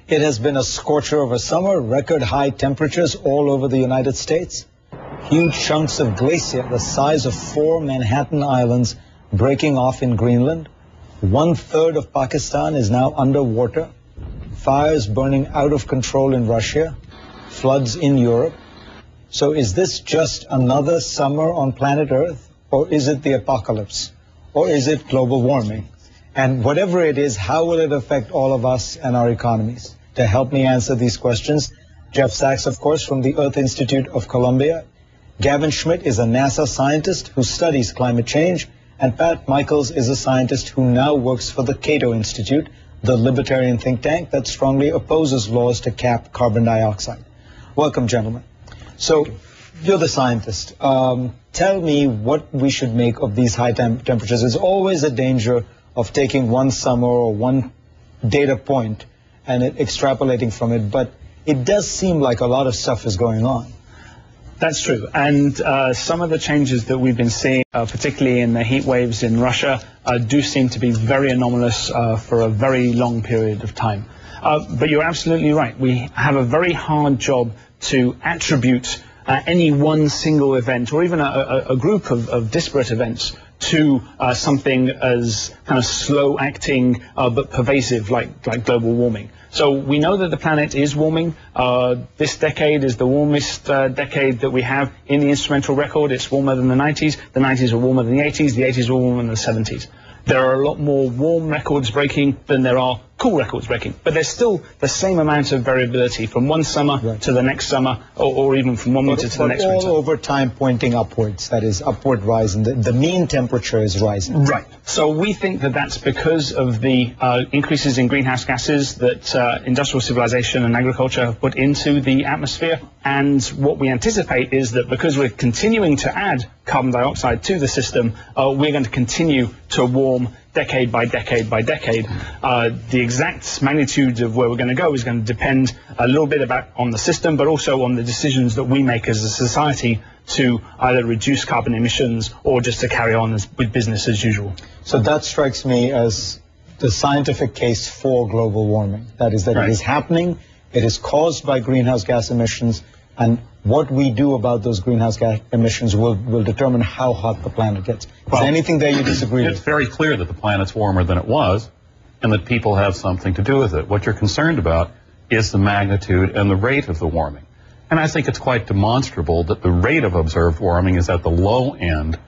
It has been a scorcher of a summer, record high temperatures all over the United States. Huge chunks of glacier the size of 4 Manhattan islands breaking off in Greenland. 1/3 of Pakistan is now underwater. Fires burning out of control in Russia. Floods in Europe. So is this just another summer on planet Earth? Or is it the apocalypse? Or is it global warming? And whatever it is, how will it affect all of us and our economies? To help me answer these questions, Jeff Sachs, of course, from the Earth Institute of Columbia. Gavin Schmidt is a NASA scientist who studies climate change. And Pat Michaels is a scientist who now works for the Cato Institute, the libertarian think tank that strongly opposes laws to cap carbon dioxide. Welcome, gentlemen. So, you're the scientist. Tell me what we should make of these high temperatures. There's always a danger of taking one summer or one data point and extrapolating from it, but it does seem like a lot of stuff is going on. That's true, and some of the changes that we've been seeing, particularly in the heat waves in Russia, do seem to be very anomalous for a very long period of time. But you're absolutely right. We have a very hard job to attribute any one single event or even a group of disparate events to something as kind of slow acting but pervasive like global warming. So we know that the planet is warming. This decade is the warmest decade that we have in the instrumental record. It's warmer than the 90s. The 90s were warmer than the 80s. The 80s were warmer than the 70s. There are a lot more warm records breaking than there are cool records breaking. But there's still the same amount of variability from one summer to the next summer, or even from one winter to the next winter. All over time pointing upwards, that is upward rise, and the mean temperature is rising. Right. So we think that that's because of the increases in greenhouse gases that industrial civilization and agriculture have put into the atmosphere. And what we anticipate is that because we're continuing to add carbon dioxide to the system, we're going to continue to warm decade by decade by decade. The exact magnitude of where we're going to go is going to depend a little bit on the system, but also on the decisions that we make as a society to either reduce carbon emissions or just to carry on with business as usual. So that strikes me as the scientific case for global warming. That is that It is happening, it is caused by greenhouse gas emissions, and what we do about those greenhouse gas emissions will determine how hot the planet gets. Is there anything there you disagree with? It's very clear that the planet's warmer than it was and that people have something to do with it. What you're concerned about is the magnitude and the rate of the warming. And I think it's quite demonstrable that the rate of observed warming is at the low end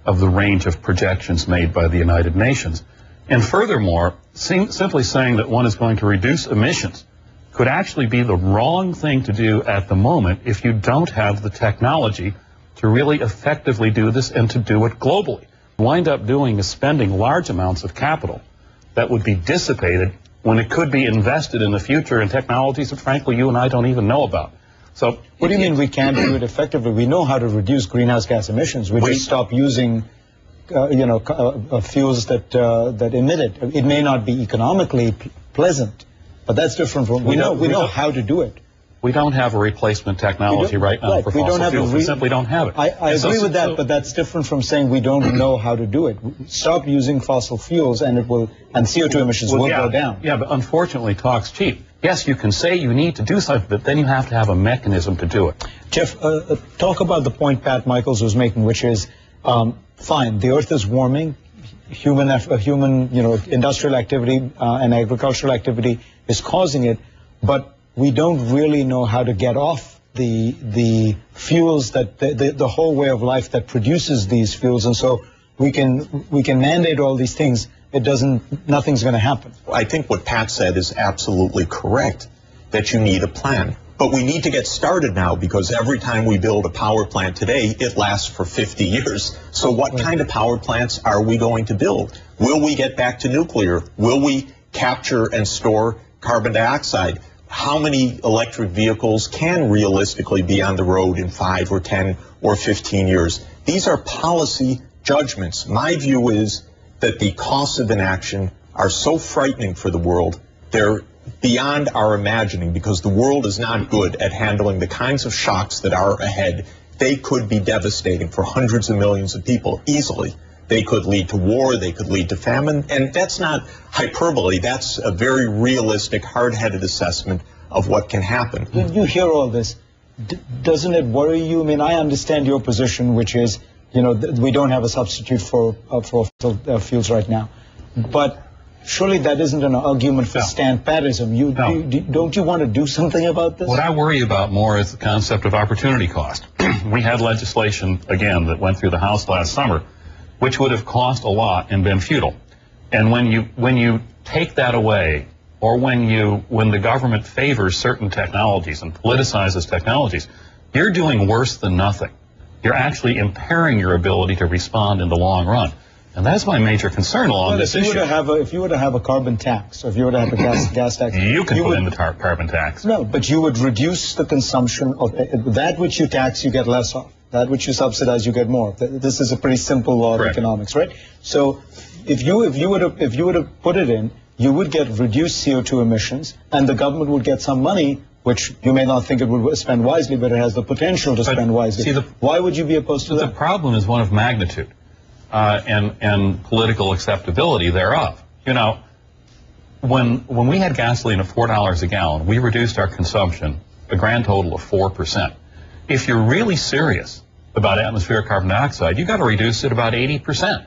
of the range of projections made by the United Nations. And furthermore, simply saying that one is going to reduce emissions could actually be the wrong thing to do at the moment if you don't have the technology to really effectively do this and to do it globally. What you wind up doing is spending large amounts of capital that would be dissipated when it could be invested in the future in technologies that frankly you and I don't even know about. So what do you mean we can't do it effectively? We know how to reduce greenhouse gas emissions. We just stop using fuels that emit it. It may not be economically pleasant, but that's different from we know how to do it. We don't have a replacement technology right now for fossil fuels. We simply don't have it. I agree with that, but that's different from saying we don't know how to do it. Stop using fossil fuels and CO2 emissions will go down. Yeah, but unfortunately talk's cheap. Yes, you can say you need to do something, but then you have to have a mechanism to do it. Jeff, talk about the point Pat Michaels was making, which is, fine, the Earth is warming, human industrial activity and agricultural activity is causing it, but we don't really know how to get off the fuels that the whole way of life that produces these fuels, and so we can mandate all these things. Nothing's going to happen. I think what Pat said is absolutely correct, that you need a plan. But we need to get started now, because every time we build a power plant today, it lasts for 50 years. So what kind of power plants are we going to build? Will we get back to nuclear? Will we capture and store carbon dioxide? How many electric vehicles can realistically be on the road in 5 or 10 or 15 years? These are policy judgments. My view is that the costs of inaction are so frightening for the world, they're beyond our imagining, because the world is not good at handling the kinds of shocks that are ahead. They could be devastating for hundreds of millions of people easily. They could lead to war, they could lead to famine, and that's not hyperbole. That's a very realistic, hard-headed assessment of what can happen. When you hear all this, doesn't it worry you? I mean, I understand your position, which is, you know, we don't have a substitute for fuels right now. But surely that isn't an argument for stand-patism. Don't you want to do something about this? What I worry about more is the concept of opportunity cost. We had legislation, again, that went through the House last summer, which would have cost a lot and been futile. And when you take that away, or when the government favors certain technologies and politicizes technologies, you're doing worse than nothing. You're actually impairing your ability to respond in the long run. And that's my major concern along this issue. If you were to have a carbon tax, or if you were to have a gas tax, you can put in the carbon tax. No, but you would reduce the consumption of that which you tax, you get less of. That which you subsidize, you get more. This is a pretty simple law of economics, right? So, if you were to put it in, you would get reduced CO2 emissions, and the government would get some money, which you may not think it would spend wisely, but it has the potential to spend wisely. Why would you be opposed to that? The problem is one of magnitude and political acceptability thereof. You know, when we had gasoline at $4 a gallon, we reduced our consumption a grand total of 4%. If you're really serious about atmospheric carbon dioxide, you've got to reduce it about 80%.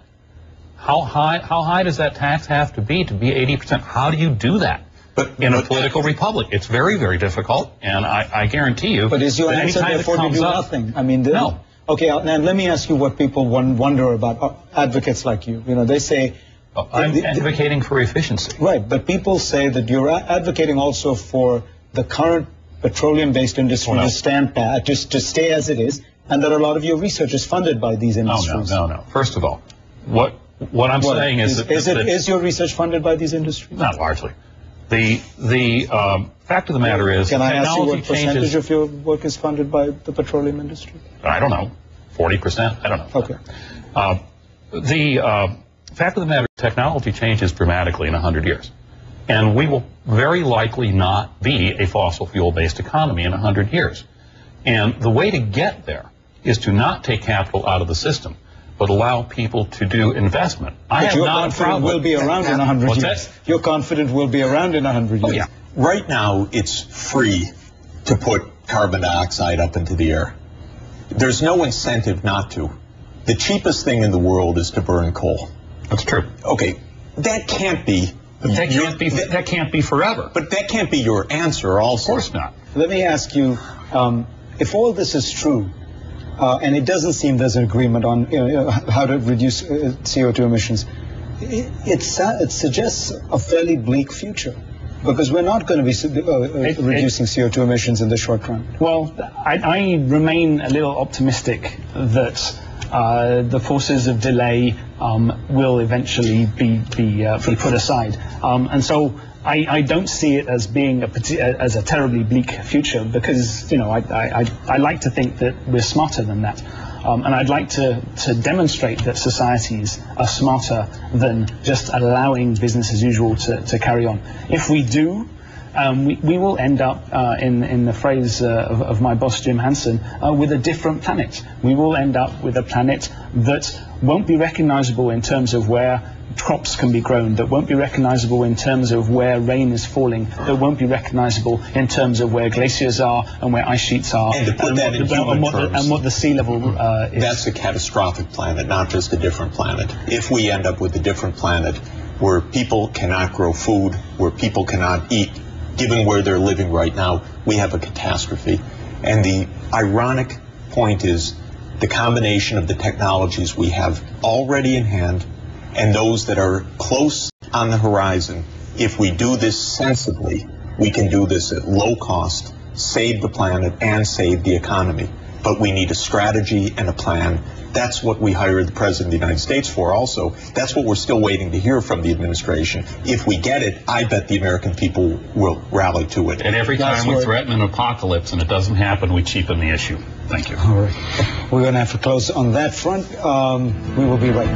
How high does that tax have to be 80%? How do you do that? But in a political republic, it's very, very difficult, and I guarantee you. But is your answer therefore to do nothing? I mean, no. Okay, now let me ask you what people wonder about advocates like you. You know, they say I'm advocating for efficiency. Right, but people say that you're advocating also for the current petroleum-based industry to stand pat, to stay as it is, and that a lot of your research is funded by these industries. No. First of all, what I'm saying is is your research funded by these industries? Not largely. The fact of the matter is, can I ask you what percentage of your work is funded by the petroleum industry? I don't know, 40%. I don't know. Okay. The fact of the matter is, technology changes dramatically in 100 years, and we will very likely not be a fossil fuel-based economy in 100 years. And the way to get there is to not take capital out of the system, but allow people to do investment. But you're confident we'll be around in 100 years. You're confident we'll be around in 100 years. Oh, yeah. Right now, it's free to put carbon dioxide up into the air. There's no incentive not to. The cheapest thing in the world is to burn coal. That's true. Okay, that can't be. That can't be forever. But that can't be your answer also. Of course not. Let me ask you, if all this is true, and it doesn't seem there's an agreement on how to reduce CO2 emissions, it suggests a fairly bleak future, because we're not going to be reducing CO2 emissions in the short run. Well, I remain a little optimistic that the forces of delay will eventually be put aside, and so I don't see it as being as a terribly bleak future, because I like to think that we're smarter than that, and I'd like to demonstrate that societies are smarter than just allowing business as usual to carry on. If we do, we will end up, in the phrase of my boss Jim Hansen, with a different planet. We will end up with a planet that won't be recognizable in terms of where crops can be grown, that won't be recognizable in terms of where rain is falling, that won't be recognizable in terms of where glaciers are and where ice sheets are, and to put that in human terms, and what the sea level is. That's a catastrophic planet, not just a different planet. If we end up with a different planet where people cannot grow food, where people cannot eat, given where they're living right now, we have a catastrophe. And the ironic point is the combination of the technologies we have already in hand and those that are close on the horizon. If we do this sensibly, we can do this at low cost, save the planet and save the economy. But we need a strategy and a plan. That's what we hired the President of the United States for also. That's what we're still waiting to hear from the administration. If we get it, I bet the American people will rally to it. And every time we threaten an apocalypse and it doesn't happen, we cheapen the issue. Thank you. All right. We're going to have to close on that front. We will be right back.